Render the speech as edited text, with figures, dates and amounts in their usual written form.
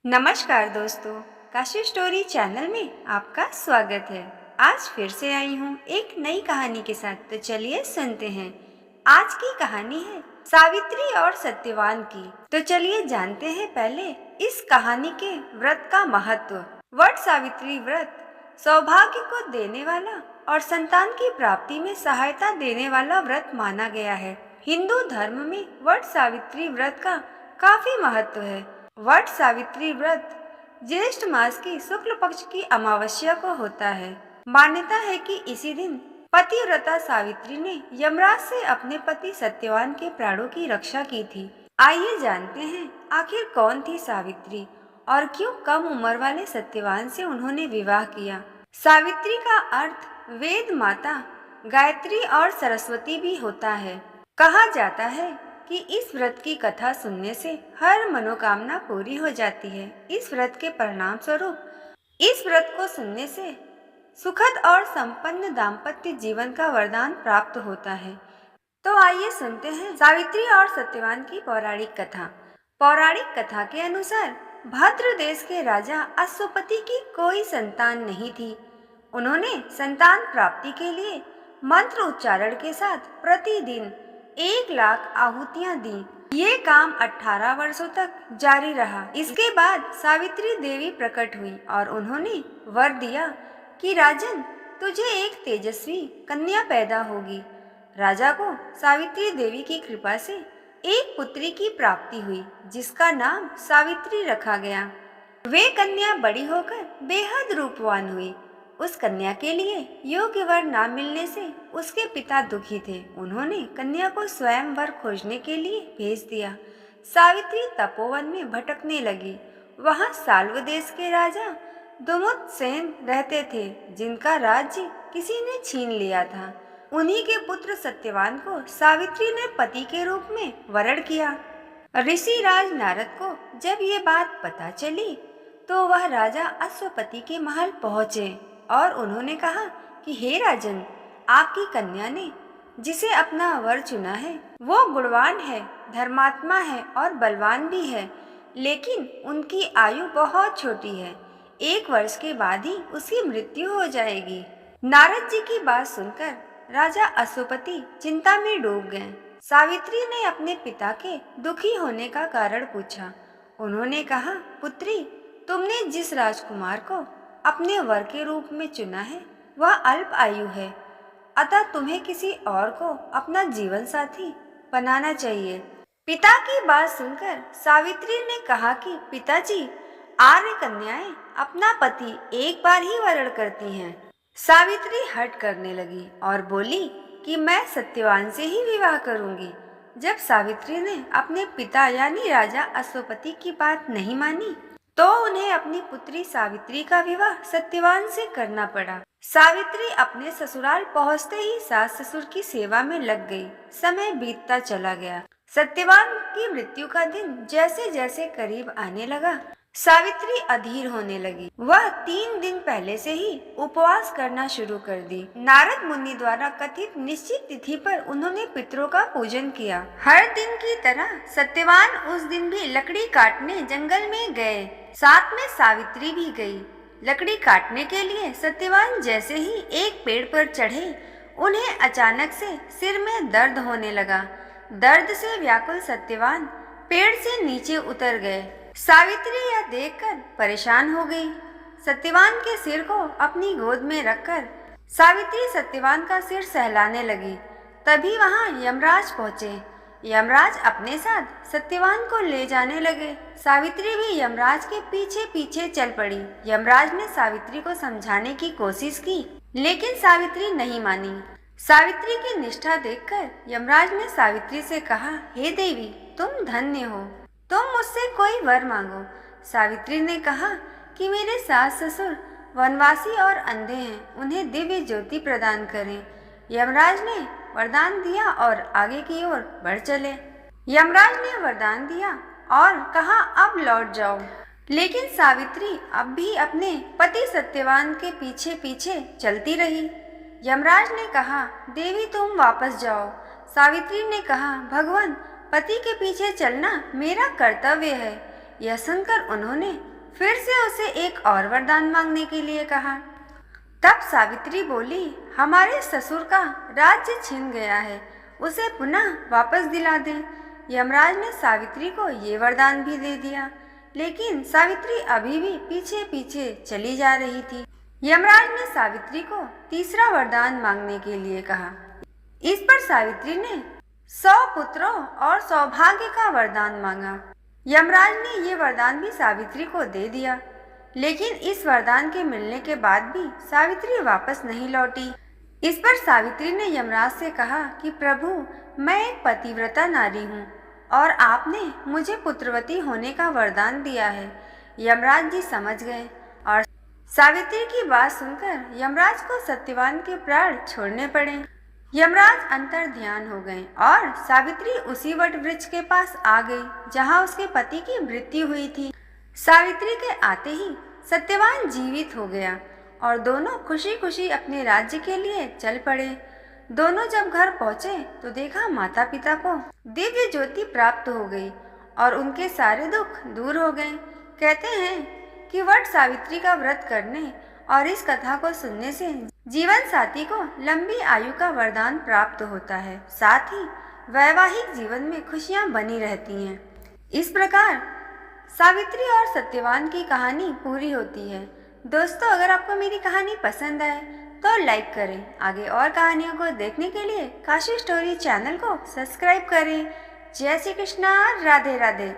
नमस्कार दोस्तों, Kashi story channel में आपका स्वागत है। आज फिर से आई हूँ एक नई कहानी के साथ। तो चलिए सुनते हैं। आज की कहानी है सावित्री और सत्यवान की। तो चलिए जानते हैं पहले इस कहानी के व्रत का महत्व। वट सावित्री व्रत सौभाग्य को देने वाला और संतान की प्राप्ति में सहायता देने वाला व्रत माना गया है। हिंदू धर्म में वट सावित्री व्रत का काफी महत्व है। वट सावित्री व्रत ज्येष्ठ मास की शुक्ल पक्ष की अमावस्या को होता है। मान्यता है कि इसी दिन पतिव्रता सावित्री ने यमराज से अपने पति सत्यवान के प्राणों की रक्षा की थी। आइए जानते हैं आखिर कौन थी सावित्री और क्यों कम उम्र वाले सत्यवान से उन्होंने विवाह किया। सावित्री का अर्थ वेद माता, गायत्री और सरस्वती भी होता है। कहा जाता है कि इस व्रत की कथा सुनने से हर मनोकामना पूरी हो जाती है। इस व्रत के परिणाम स्वरूप इस व्रत को सुनने से सुखद और संपन्न दाम्पत्य जीवन का वरदान प्राप्त होता है। तो आइए सुनते हैं सावित्री और सत्यवान की पौराणिक कथा। पौराणिक कथा के अनुसार भद्र देश के राजा अश्वपति की कोई संतान नहीं थी। उन्होंने संतान प्राप्ति के लिए मंत्र उच्चारण के साथ प्रतिदिन 1,00,000 आहुतियां दी। ये काम 18 वर्षों तक जारी रहा। इसके बाद सावित्री देवी प्रकट हुई और उन्होंने वर दिया कि राजन, तुझे एक तेजस्वी कन्या पैदा होगी। राजा को सावित्री देवी की कृपा से एक पुत्री की प्राप्ति हुई, जिसका नाम सावित्री रखा गया। वे कन्या बड़ी होकर बेहद रूपवान हुई। उस कन्या के लिए योग्य वर न मिलने से उसके पिता दुखी थे। उन्होंने कन्या को स्वयं वर खोजने के लिए भेज दिया। सावित्री तपोवन में भटकने लगी। वहां साल्व देश के राजा दुमुत्सेन रहते थे, जिनका राज्य किसी ने छीन लिया था। उन्हीं के पुत्र सत्यवान को सावित्री ने पति के रूप में वरण किया। ऋषि राज नारद को जब ये बात पता चली तो वह राजा अश्वपति के महल पहुंचे और उन्होंने कहा कि हे राजन, आपकी कन्या ने जिसे अपना वर चुना है वो गुणवान है, धर्मात्मा है और बलवान भी है, लेकिन उनकी आयु बहुत छोटी है। 1 वर्ष के बाद ही उसकी मृत्यु हो जाएगी। नारद जी की बात सुनकर राजा अश्वपति चिंता में डूब गए। सावित्री ने अपने पिता के दुखी होने का कारण पूछा। उन्होंने कहा, पुत्री, तुमने जिस राजकुमार को अपने वर के रूप में चुना है वह अल्प आयु है, अतः तुम्हें किसी और को अपना जीवन साथी बनाना चाहिए। पिता की बात सुनकर सावित्री ने कहा कि पिताजी, आर्य कन्याएं अपना पति एक बार ही वरण करती हैं। सावित्री हट करने लगी और बोली कि मैं सत्यवान से ही विवाह करूंगी। जब सावित्री ने अपने पिता यानी राजा अश्वपति की बात नहीं मानी तो उन्हें अपनी पुत्री सावित्री का विवाह सत्यवान से करना पड़ा। सावित्री अपने ससुराल पहुंचते ही सास ससुर की सेवा में लग गई। समय बीतता चला गया। सत्यवान की मृत्यु का दिन जैसे जैसे करीब आने लगा, सावित्री अधीर होने लगी। वह 3 दिन पहले से ही उपवास करना शुरू कर दी। नारद मुनि द्वारा कथित निश्चित तिथि पर उन्होंने पितरों का पूजन किया। हर दिन की तरह सत्यवान उस दिन भी लकड़ी काटने जंगल में गए। साथ में सावित्री भी गई। लकड़ी काटने के लिए सत्यवान जैसे ही एक पेड़ पर चढ़े, उन्हें अचानक से सिर में दर्द होने लगा। दर्द से व्याकुल सत्यवान पेड़ से नीचे उतर गए। सावित्री यह देखकर परेशान हो गई। सत्यवान के सिर को अपनी गोद में रखकर सावित्री सत्यवान का सिर सहलाने लगी। तभी वहां यमराज पहुंचे। यमराज अपने साथ सत्यवान को ले जाने लगे। सावित्री भी यमराज के पीछे पीछे चल पड़ी। यमराज ने सावित्री को समझाने की कोशिश की, लेकिन सावित्री नहीं मानी। सावित्री की निष्ठा देखकर यमराज ने सावित्री से कहा, हे देवी, तुम धन्य हो, तुम मुझसे कोई वर मांगो। सावित्री ने कहा कि मेरे सास ससुर वनवासी और अंधे हैं, उन्हें दिव्य ज्योति प्रदान करें। यमराज ने वरदान दिया और आगे की ओर बढ़ चले। यमराज ने वरदान दिया और कहा, अब लौट जाओ। लेकिन सावित्री अब भी अपने पति सत्यवान के पीछे पीछे चलती रही। यमराज ने कहा, देवी तुम वापस जाओ। सावित्री ने कहा, भगवान, पति के पीछे चलना मेरा कर्तव्य है। यह सुनकर उन्होंने फिर से उसे एक और वरदान मांगने के लिए कहा। तब सावित्री बोली, हमारे ससुर का राज्य छिन गया है, उसे पुनः वापस दिला दें। यमराज ने सावित्री को ये वरदान भी दे दिया, लेकिन सावित्री अभी भी पीछे पीछे चली जा रही थी। यमराज ने सावित्री को तीसरा वरदान मांगने के लिए कहा। इस पर सावित्री ने 100 पुत्रों और सौभाग्य का वरदान मांगा। यमराज ने ये वरदान भी सावित्री को दे दिया, लेकिन इस वरदान के मिलने के बाद भी सावित्री वापस नहीं लौटी। इस पर सावित्री ने यमराज से कहा कि प्रभु, मैं एक पतिव्रता नारी हूँ और आपने मुझे पुत्रवती होने का वरदान दिया है। यमराज जी समझ गए और सावित्री की बात सुनकर यमराज को सत्यवान के प्राण छोड़ने पड़े। यमराज अंतर ध्यान हो गए और सावित्री उसी वट वृक्ष के पास आ गई जहाँ उसके पति की मृत्यु हुई थी। सावित्री के आते ही सत्यवान जीवित हो गया और दोनों खुशी खुशी अपने राज्य के लिए चल पड़े। दोनों जब घर पहुँचे तो देखा माता पिता को दिव्य ज्योति प्राप्त हो गई और उनके सारे दुख दूर हो गए। कहते हैं कि वट सावित्री का व्रत करने और इस कथा को सुनने से जीवन साथी को लंबी आयु का वरदान प्राप्त होता है, साथ ही वैवाहिक जीवन में खुशियां बनी रहती हैं। इस प्रकार सावित्री और सत्यवान की कहानी पूरी होती है। दोस्तों, अगर आपको मेरी कहानी पसंद आए तो लाइक करें। आगे और कहानियों को देखने के लिए काशी स्टोरी चैनल को सब्सक्राइब करें। जय श्री कृष्णा, राधे राधे।